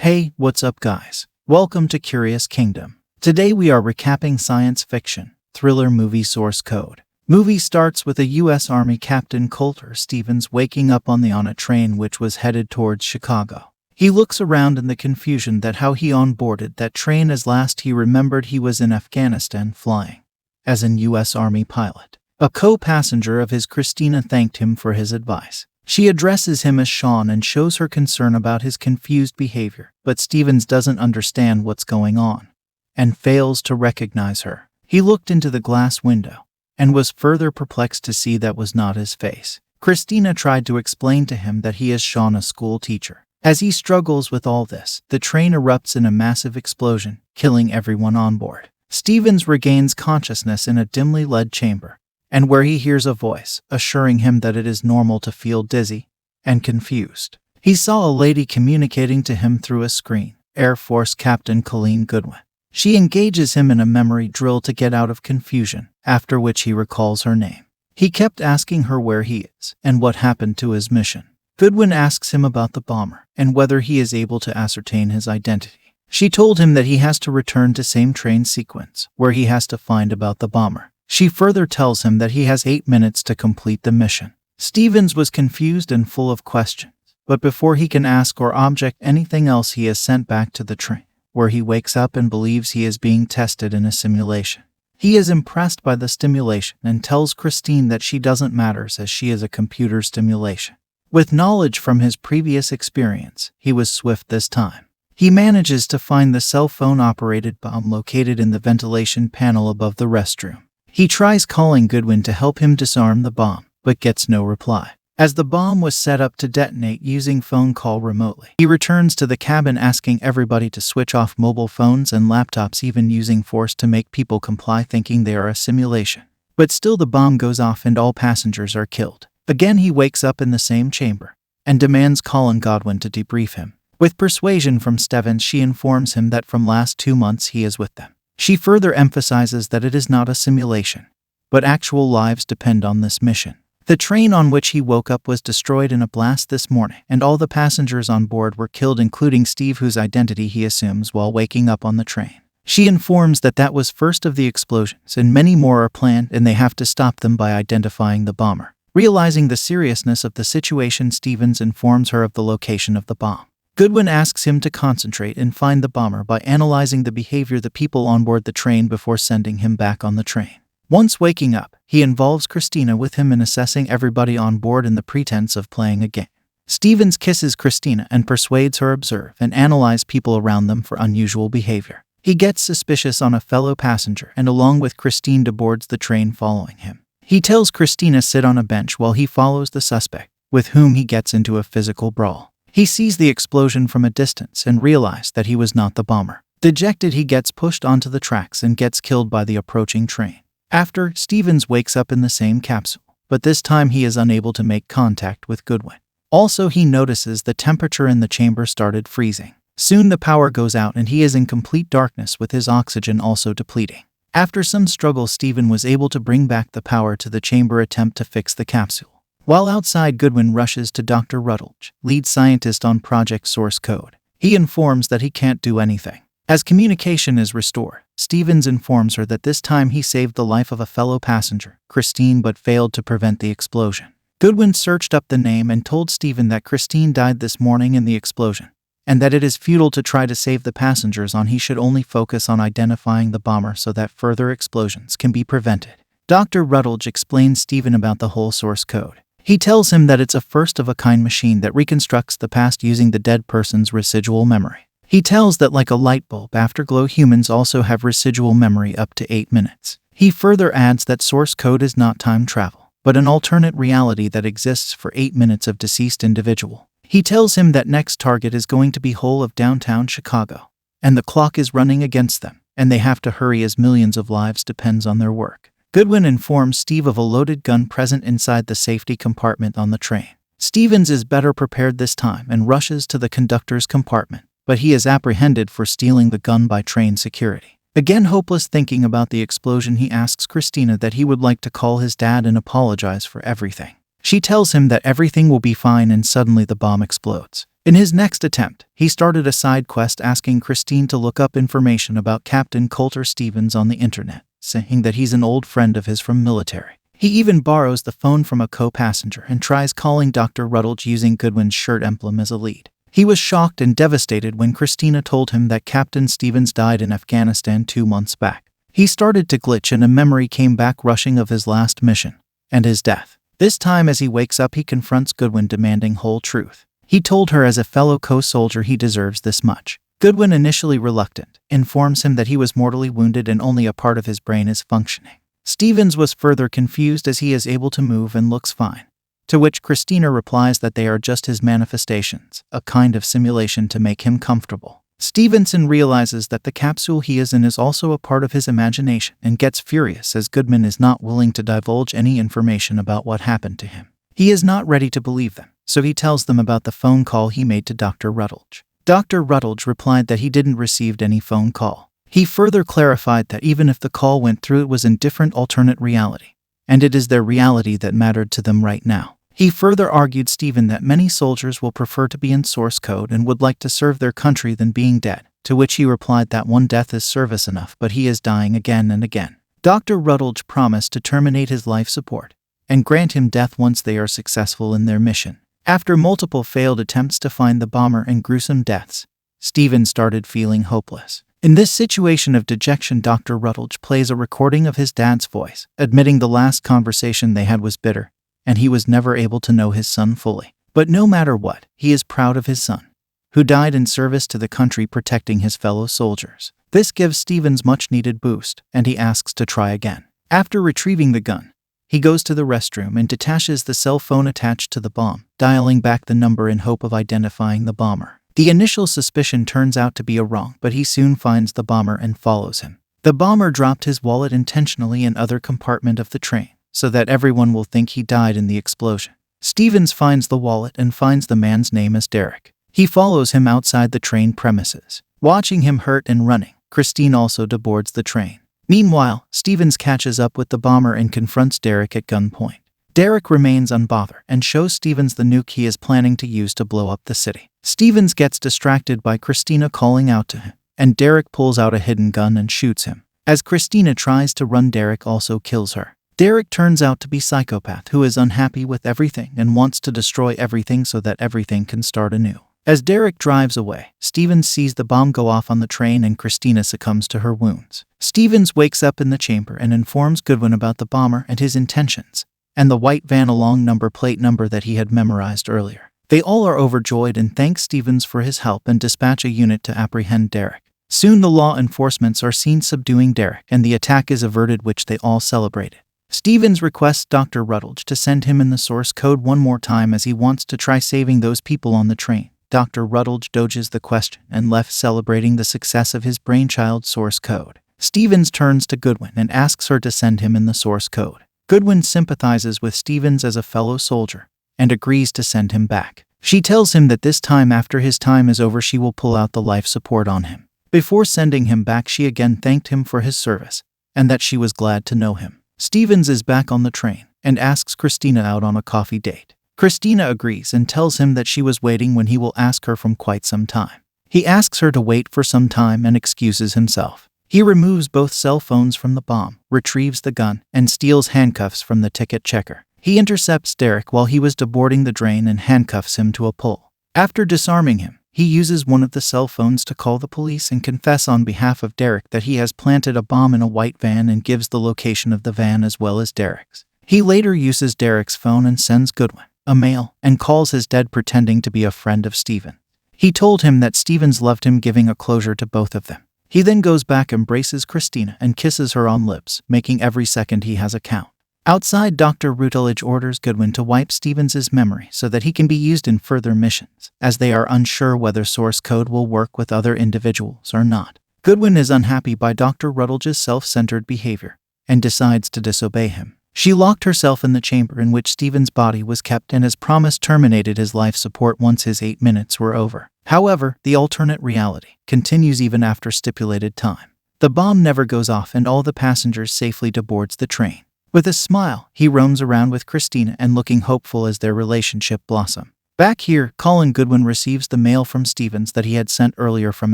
Hey, what's up guys? Welcome to Curious Kingdom. Today we are recapping science fiction, thriller movie Source Code. Movie starts with a U.S. Army Captain Colter Stevens waking up on a train which was headed towards Chicago. He looks around in the confusion that how he onboarded that train as last he remembered he was in Afghanistan flying as an U.S. Army pilot. A co-passenger of his, Christina, thanked him for his advice. She addresses him as Sean and shows her concern about his confused behavior, but Stevens doesn't understand what's going on and fails to recognize her. He looked into the glass window and was further perplexed to see that was not his face. Christina tried to explain to him that he is Sean, a school teacher. As he struggles with all this, the train erupts in a massive explosion, killing everyone on board. Stevens regains consciousness in a dimly lit chamber, and where he hears a voice assuring him that it is normal to feel dizzy and confused. He saw a lady communicating to him through a screen, Air Force Captain Colleen Goodwin. She engages him in a memory drill to get out of confusion, after which he recalls her name. He kept asking her where he is and what happened to his mission. Goodwin asks him about the bomber and whether he is able to ascertain his identity. She told him that he has to return to same train sequence where he has to find about the bomber. She further tells him that he has 8 minutes to complete the mission. Stevens was confused and full of questions, but before he can ask or object anything else, he is sent back to the train, where he wakes up and believes he is being tested in a simulation. He is impressed by the stimulation and tells Christine that she doesn't matter as she is a computer stimulation. With knowledge from his previous experience, he was swift this time. He manages to find the cell phone-operated bomb located in the ventilation panel above the restroom. He tries calling Goodwin to help him disarm the bomb, but gets no reply, as the bomb was set up to detonate using phone call remotely. He returns to the cabin asking everybody to switch off mobile phones and laptops, even using force to make people comply, thinking they are a simulation. But still the bomb goes off and all passengers are killed. Again he wakes up in the same chamber and demands Colleen Goodwin to debrief him. With persuasion from Stevens, she informs him that from last 2 months he is with them. She further emphasizes that it is not a simulation, but actual lives depend on this mission. The train on which he woke up was destroyed in a blast this morning, and all the passengers on board were killed, including Steve, whose identity he assumes while waking up on the train. She informs that was first of the explosions, and many more are planned, and they have to stop them by identifying the bomber. Realizing the seriousness of the situation, Stevens informs her of the location of the bomb. Goodwin asks him to concentrate and find the bomber by analyzing the behavior of the people on board the train before sending him back on the train. Once waking up, he involves Christina with him in assessing everybody on board in the pretense of playing a game. Stevens kisses Christina and persuades her to observe and analyze people around them for unusual behavior. He gets suspicious on a fellow passenger and along with Christine boards the train following him. He tells Christina to sit on a bench while he follows the suspect, with whom he gets into a physical brawl. He sees the explosion from a distance and realizes that he was not the bomber. Dejected, he gets pushed onto the tracks and gets killed by the approaching train. After, Stevens wakes up in the same capsule, but this time he is unable to make contact with Goodwin. Also, he notices the temperature in the chamber started freezing. Soon the power goes out and he is in complete darkness with his oxygen also depleting. After some struggle, Stephen was able to bring back the power to the chamber attempt to fix the capsule. While outside, Goodwin rushes to Dr. Rutledge, lead scientist on Project Source Code. He informs that he can't do anything. As communication is restored, Stevens informs her that this time he saved the life of a fellow passenger, Christine, but failed to prevent the explosion. Goodwin searched up the name and told Stephen that Christine died this morning in the explosion, and that it is futile to try to save the passengers he should only focus on identifying the bomber so that further explosions can be prevented. Dr. Rutledge explains Stephen about the whole source code. He tells him that it's a first-of-a-kind machine that reconstructs the past using the dead person's residual memory. He tells that like a light bulb afterglow, humans also have residual memory up to 8 minutes. He further adds that source code is not time travel, but an alternate reality that exists for 8 minutes of deceased individual. He tells him that next target is going to be whole of downtown Chicago, and the clock is running against them, and they have to hurry as millions of lives depends on their work. Goodwin informs Steve of a loaded gun present inside the safety compartment on the train. Stevens is better prepared this time and rushes to the conductor's compartment, but he is apprehended for stealing the gun by train security. Again hopeless thinking about the explosion, he asks Christina that he would like to call his dad and apologize for everything. She tells him that everything will be fine, and suddenly the bomb explodes. In his next attempt, he started a side quest asking Christine to look up information about Captain Coulter Stevens on the internet, saying that he's an old friend of his from military. He even borrows the phone from a co-passenger and tries calling Dr. Rutledge using Goodwin's shirt emblem as a lead. He was shocked and devastated when Christina told him that Captain Stevens died in Afghanistan 2 months back. He started to glitch and a memory came back rushing of his last mission and his death. This time as he wakes up, he confronts Goodwin demanding whole truth. He told her as a fellow co-soldier he deserves this much. Goodwin, initially reluctant, informs him that he was mortally wounded and only a part of his brain is functioning. Stevens was further confused as he is able to move and looks fine. To which Christina replies that they are just his manifestations, a kind of simulation to make him comfortable. Stevenson realizes that the capsule he is in is also a part of his imagination and gets furious as Goodwin is not willing to divulge any information about what happened to him. He is not ready to believe them, so he tells them about the phone call he made to Dr. Rutledge. Dr. Rutledge replied that he didn't receive any phone call. He further clarified that even if the call went through, it was in different alternate reality, and it is their reality that mattered to them right now. He further argued Stephen that many soldiers will prefer to be in source code and would like to serve their country than being dead, to which he replied that one death is service enough, but he is dying again and again. Dr. Rutledge promised to terminate his life support and grant him death once they are successful in their mission. After multiple failed attempts to find the bomber and gruesome deaths, Stephen started feeling hopeless. In this situation of dejection, Dr. Rutledge plays a recording of his dad's voice, admitting the last conversation they had was bitter, and he was never able to know his son fully. But no matter what, he is proud of his son, who died in service to the country protecting his fellow soldiers. This gives Stevens much-needed boost, and he asks to try again. After retrieving the gun, he goes to the restroom and detaches the cell phone attached to the bomb, dialing back the number in hope of identifying the bomber. The initial suspicion turns out to be a wrong, but he soon finds the bomber and follows him. The bomber dropped his wallet intentionally in other compartment of the train, so that everyone will think he died in the explosion. Stevens finds the wallet and finds the man's name as Derek. He follows him outside the train premises. Watching him hurt and running, Christine also deboards the train. Meanwhile, Stevens catches up with the bomber and confronts Derek at gunpoint. Derek remains unbothered and shows Stevens the nuke he is planning to use to blow up the city. Stevens gets distracted by Christina calling out to him, and Derek pulls out a hidden gun and shoots him. As Christina tries to run, Derek also kills her. Derek turns out to be a psychopath who is unhappy with everything and wants to destroy everything so that everything can start anew. As Derek drives away, Stevens sees the bomb go off on the train and Christina succumbs to her wounds. Stevens wakes up in the chamber and informs Goodwin about the bomber and his intentions, and the white van along number plate number that he had memorized earlier. They all are overjoyed and thank Stevens for his help and dispatch a unit to apprehend Derek. Soon the law enforcements are seen subduing Derek and the attack is averted, which they all celebrated. Stevens requests Dr. Rutledge to send him in the source code one more time as he wants to try saving those people on the train. Dr. Rutledge dodges the question and left celebrating the success of his brainchild source code. Stevens turns to Goodwin and asks her to send him in the source code. Goodwin sympathizes with Stevens as a fellow soldier and agrees to send him back. She tells him that this time, after his time is over, she will pull out the life support on him. Before sending him back, she again thanked him for his service and that she was glad to know him. Stevens is back on the train and asks Christina out on a coffee date. Christina agrees and tells him that she was waiting when he will ask her from quite some time. He asks her to wait for some time and excuses himself. He removes both cell phones from the bomb, retrieves the gun, and steals handcuffs from the ticket checker. He intercepts Derek while he was deboarding the train and handcuffs him to a pole. After disarming him, he uses one of the cell phones to call the police and confess on behalf of Derek that he has planted a bomb in a white van and gives the location of the van as well as Derek's. He later uses Derek's phone and sends Goodwin a mail and calls his dad pretending to be a friend of Stephen. He told him that Stevens loved him, giving a closure to both of them. He then goes back, embraces Christina, and kisses her on lips, making every second he has a count. Outside, Dr. Rutledge orders Goodwin to wipe Stevens' memory so that he can be used in further missions, as they are unsure whether source code will work with other individuals or not. Goodwin is unhappy by Dr. Rutledge's self-centered behavior and decides to disobey him. She locked herself in the chamber in which Stevens' body was kept and as promised terminated his life support once his 8 minutes were over. However, the alternate reality continues even after stipulated time. The bomb never goes off and all the passengers safely deboards the train. With a smile, he roams around with Christina and looking hopeful as their relationship blossom. Back here, Colin Goodwin receives the mail from Stevens that he had sent earlier from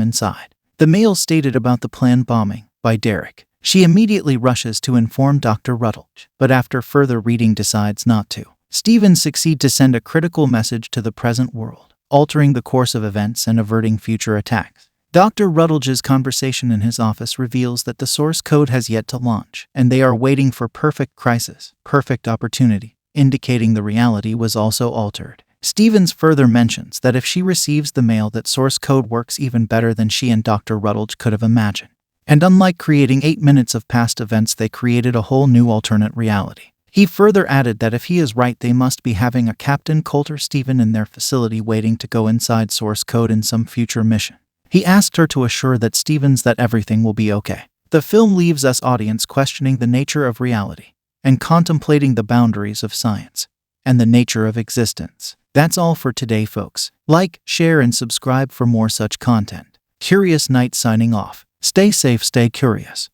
inside. The mail stated about the planned bombing by Derek. She immediately rushes to inform Dr. Rutledge, but after further reading decides not to. Stevens succeeds to send a critical message to the present world, altering the course of events and averting future attacks. Dr. Rutledge's conversation in his office reveals that the source code has yet to launch, and they are waiting for perfect crisis, perfect opportunity, indicating the reality was also altered. Stevens further mentions that if she receives the mail, that source code works even better than she and Dr. Rutledge could have imagined. And unlike creating 8 minutes of past events, they created a whole new alternate reality. He further added that if he is right, they must be having a Captain Coulter Stephen in their facility waiting to go inside source code in some future mission. He asked her to assure that Stevens that everything will be okay. The film leaves us audience questioning the nature of reality and contemplating the boundaries of science and the nature of existence. That's all for today, folks. Like, share, and subscribe for more such content. Curious Knight signing off. Stay safe, stay curious.